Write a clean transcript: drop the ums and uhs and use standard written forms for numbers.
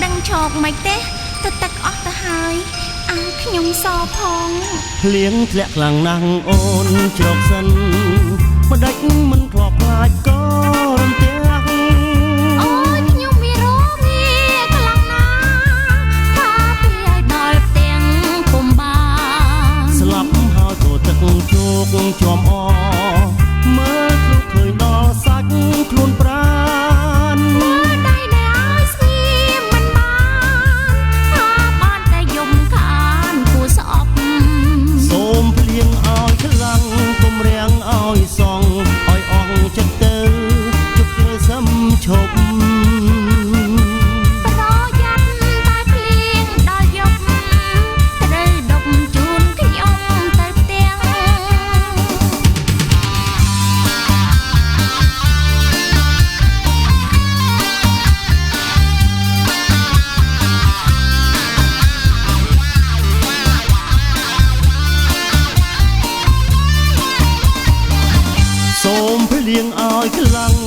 ដឹងឈប់មិនទេទៅទឹកអស់ទៅហើយអាខ្ញុំសផងភ្លៀងធ្លាក់ខ្លាំងណាស់អូនជ្រកសិនម្ដេចមិនធ្លាប់ខ្លាចក៏រំទះអូយខ្ញុំមានរោគងារខ្លាំងណាស់ថាពីឲ្យដល់ផ្ទាំងពុំបានស្លាប់ហើយក៏ទឹកជោគជាប់អមើលខ្លួនឃើញដល់សាច់ខ្លួនប្រានមើលដៃដែលឲ្យស្ងៀមមិនបានថាបានតែយំខានគួស្អប់សូមភ្លៀងឲ្យខ្លាំងកុំរាំងឲ្យសងឲ្យអស់ចិត្តទៅជប់ធ្វើសឹមឈប់ប្រយ័ត្នតែភ្លៀងដល់យប់ត្រូវដប់ជូនខ្ញុំទៅផ្ទាំងសូមភ្លៀងឲ្យខ្លាំង